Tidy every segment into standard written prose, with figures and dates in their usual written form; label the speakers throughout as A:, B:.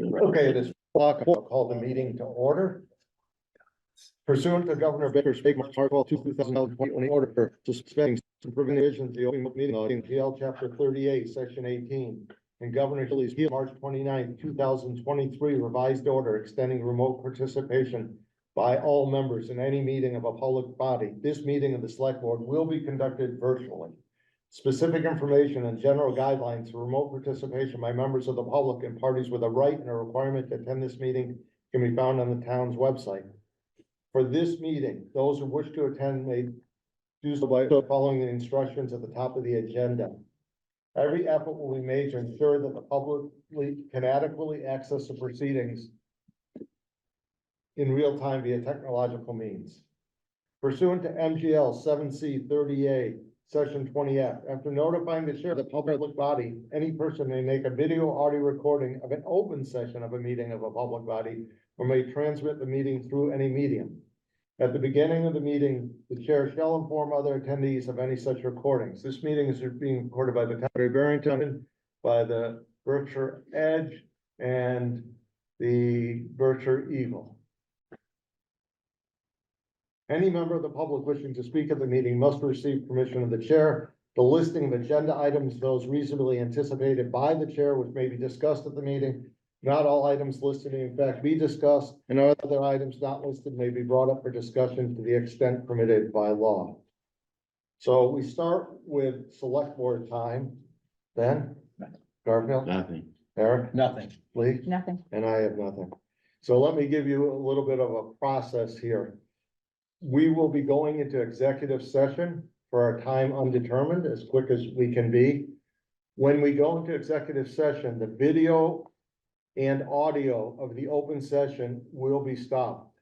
A: Okay, it is o'clock. I'll call the meeting to order. Pursuant to Governor Baker's Article 2020 order suspending some provisions of the open meeting law in GL Chapter 38, Section 18, and Governor Tilly's March 29, 2023 revised order extending remote participation by all members in any meeting of a public body. This meeting of the Select Board will be conducted virtually. Specific information and general guidelines for remote participation by members of the public and parties with a right and a requirement to attend this meeting can be found on the town's website. For this meeting, those who wish to attend may do so by following the instructions at the top of the agenda. Every effort will be made to ensure that the public can adequately access the proceedings in real time via technological means. Pursuant to MGL 7C 30A, Section 20F, after notifying the chair of the public body, any person may make a video audio recording of an open session of a meeting of a public body or may transmit the meeting through any medium. At the beginning of the meeting, the chair shall inform other attendees of any such recordings. This meeting is being recorded by the town of Barrington, by the Berkshire Edge, and the Berkshire Eagle. Any member of the public wishing to speak at the meeting must receive permission of the chair. The listing of agenda items, those reasonably anticipated by the chair, which may be discussed at the meeting. Not all items listed may in fact be discussed, and other items not listed may be brought up for discussion to the extent permitted by law. So we start with select board time. Ben? Garfield?
B: Nothing.
A: Eric?
C: Nothing.
A: Lee?
D: Nothing.
A: And I have nothing. So let me give you a little bit of a process here. We will be going into executive session for our time undetermined, as quick as we can be. When we go into executive session, the video and audio of the open session will be stopped.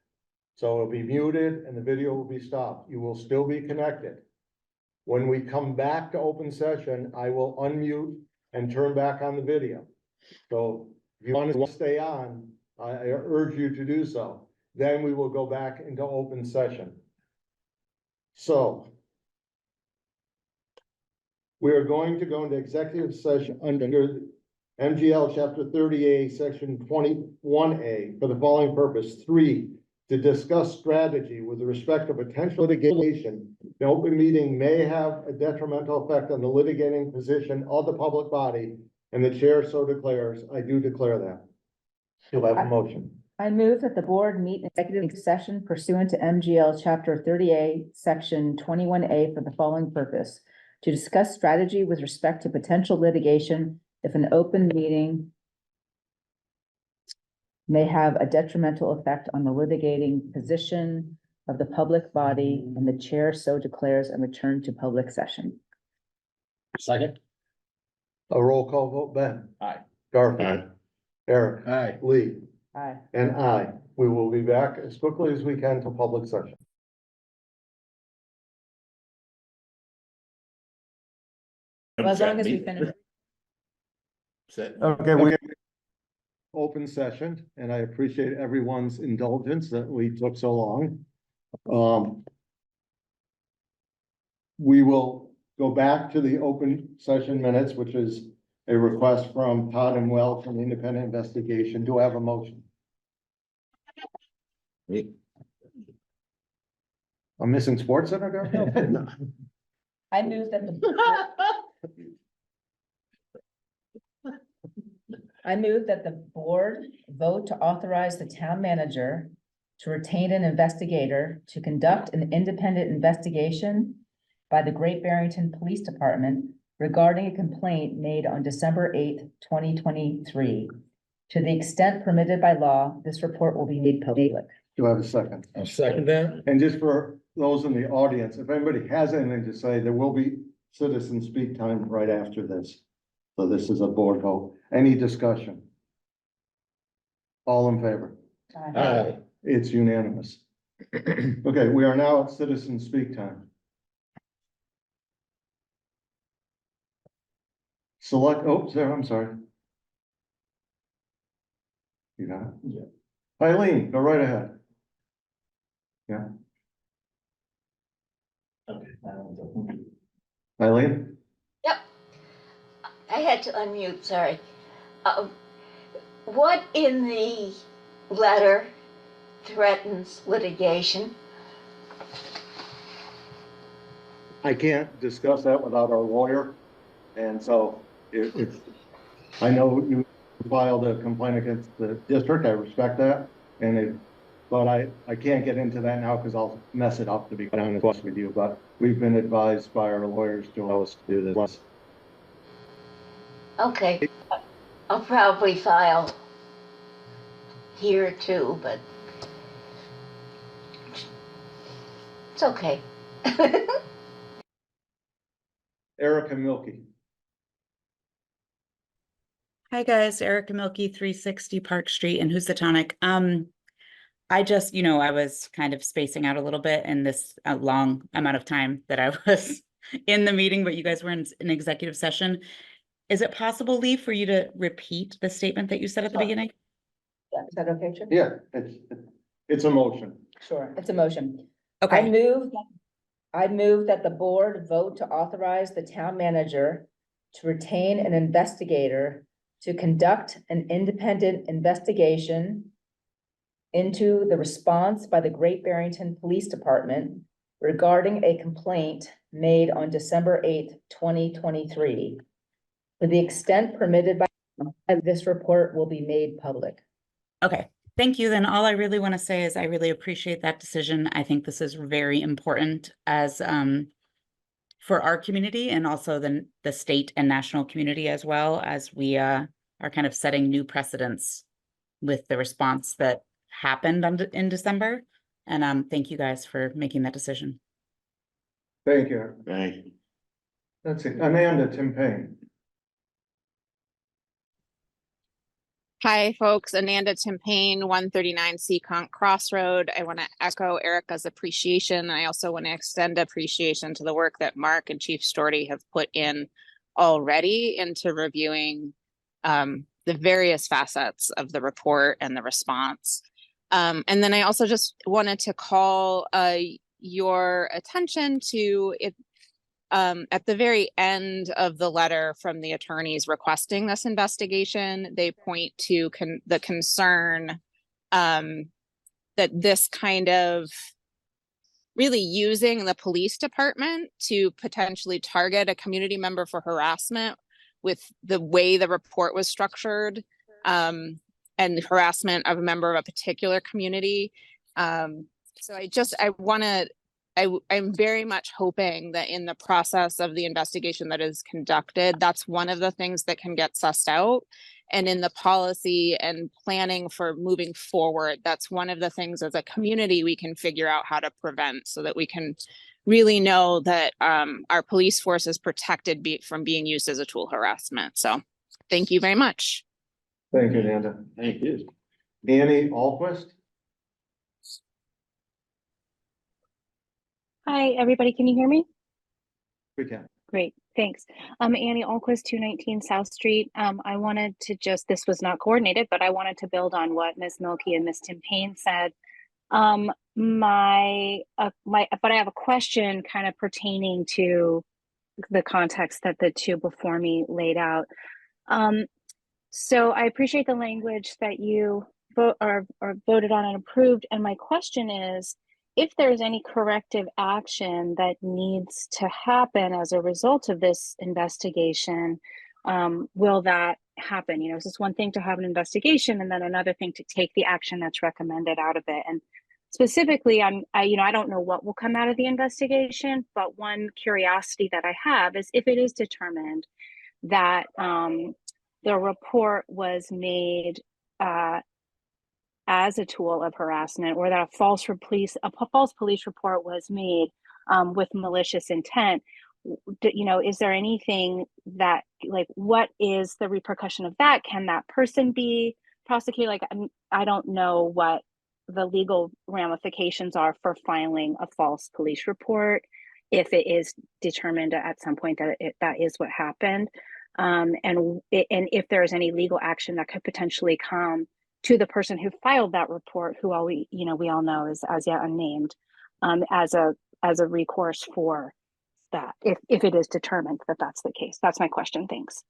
A: So it'll be muted and the video will be stopped. You will still be connected. When we come back to open session, I will unmute and turn back on the video. So if you want to stay on, I urge you to do so. Then we will go back into open session. So we are going to go into executive session under MGL Chapter 30A, Section 21A for the following purpose. 3, to discuss strategy with respect to potential litigation. The open meeting may have a detrimental effect on the litigating position of the public body, and the chair so declares. I do declare that. You'll have a motion.
D: I move that the board meet in executive session pursuant to MGL Chapter 30A, Section 21A for the following purpose. To discuss strategy with respect to potential litigation if an open meeting may have a detrimental effect on the litigating position of the public body, and the chair so declares, and return to public session.
C: Second.
A: A roll call vote. Ben?
C: Aye.
A: Garfield?
B: Aye.
A: Eric?
C: Aye.
A: Lee?
D: Aye.
A: And I. We will be back as quickly as we can to public session.
D: Well, as long as we finish.
A: Okay, we open session, and I appreciate everyone's indulgence that we took so long. We will go back to the open session minutes, which is a request from Todd and Welch from independent investigation. Do I have a motion? I'm missing Sports Center, Garfield?
D: I move that the board vote to authorize the town manager to retain an investigator to conduct an independent investigation by the Great Barrington Police Department regarding a complaint made on December 8th, 2023. To the extent permitted by law, this report will be made public.
A: Do I have a second?
C: I'll second that.
A: And just for those in the audience, if anybody has anything to say, there will be citizen speak time right after this. So this is a board vote. Any discussion? All in favor?
C: Aye.
A: It's unanimous. Okay, we are now at citizen speak time. Select, oh, Sarah, I'm sorry. You got it? Yeah. Eileen, go right ahead. Yeah.
C: Okay.
A: Eileen?
E: I had to unmute, sorry.
B: What in the letter threatens litigation?
A: I can't discuss that without our lawyer. And so if I know you filed a complaint against the district, I respect that. But I can't get into that now because I'll mess it up, to be quite honest with you. But we've been advised by our lawyers to allow us to do this.
B: Okay, I'll probably file here too, but it's okay.
A: Erica Milky.
E: Hi guys, Erica Milky, 360 Park Street in Housatonic. I just, I was kind of spacing out a little bit in this long amount of time that I was in the meeting, but you guys were in an executive session. Is it possible, Lee, for you to repeat the statement that you said at the
D: Sure.
E: beginning?
D: Yeah, is that okay, Chip?
A: Yeah, it's a motion.
D: Sure, it's a motion.
E: Okay,
D: I move that the board vote to authorize the town manager to retain an investigator to conduct an independent investigation into the response by the Great Barrington Police Department regarding a complaint made on December 8th, 2023. To the extent permitted by this report will be made public.
E: okay. Thank you. Then all I really want to say is I really appreciate that decision. I think this is very important as for our community and also the state and national community as well, as we are kind of setting new precedents with the response that happened in December. And thank you guys for making that decision.
A: Thank you.
C: Thank you.
A: That's it. Amanda Tim Payne.
F: Hi, folks. Ananda Timpain, 139 Seekonk Crossroad. I want to echo Erica's appreciation. I also want to extend appreciation to the work that Mark and Chief Storty have put in already into reviewing the various facets of the report and the response. And then I also just wanted to call your attention to it. At the very end of the letter from the attorneys requesting this investigation, they point to the concern that this kind of really using the police department to potentially target a community member for harassment with the way the report was structured and harassment of a member of a particular community. So I'm very much hoping that in the process of the investigation that is conducted, that's one of the things that can get sussed out. And in the policy and planning for moving forward, that's one of the things as a community we can figure out how to prevent so that we can really know that our police force is protected from being used as a tool harassment. So thank you very much.
A: Thank you, Amanda.
C: Thank you.
A: Annie Alquist.
G: Hi, everybody. Can you hear me?
A: We can.
G: Great, thanks. Annie Alquist, 219 South Street. I wanted to this was not coordinated, but I wanted to build on what Ms. Milky and Ms. Timpain said. But I have a question kind of pertaining to the context that the two before me laid out. So I appreciate the language that you voted on and approved. And my question is, if there's any corrective action that needs to happen as a result of this investigation, will that happen? It's just one thing to have an investigation and then another thing to take the action that's recommended out of it. And specifically, I don't know what will come out of the investigation, but one curiosity that I have is if it is determined that the report was made as a tool of harassment, or that a false police report was made with malicious intent, is there anything that, like, what is the repercussion of that? Can that person be prosecuted? Like, I don't know what the legal ramifications are for filing a false police report if it is determined at some point that that is what happened, and if there is any legal action that could potentially come to the person who filed that report, who we all know is as yet unnamed, as a recourse for that, if it is determined that that's the case. That's my question. Thanks.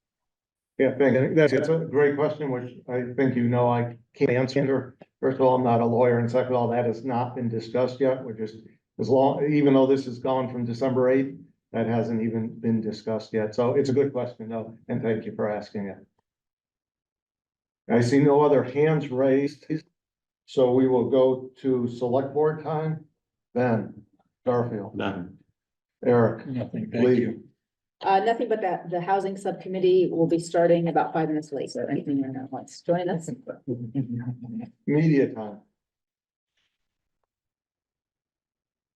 A: Yeah, thank you. That's a great question, which I think you know I can't answer. First of all, I'm not a lawyer, and second of all, that has not been discussed yet. We're just, as long, even though this is gone from December 8th, that hasn't even been discussed yet. So it's a good question, though, and thank you for asking it. I see no other hands raised, so we will go to select board time. Ben, Garfield,
C: None.
A: Eric,
C: Nothing,
A: Lee.
D: Nothing but that the housing subcommittee will be starting about 5 minutes late, so anything you're not wants to join us.
A: Media time.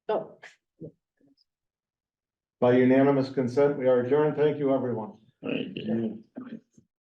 D: Oh.
A: By unanimous consent, we are adjourned. Thank you, everyone.
C: All right.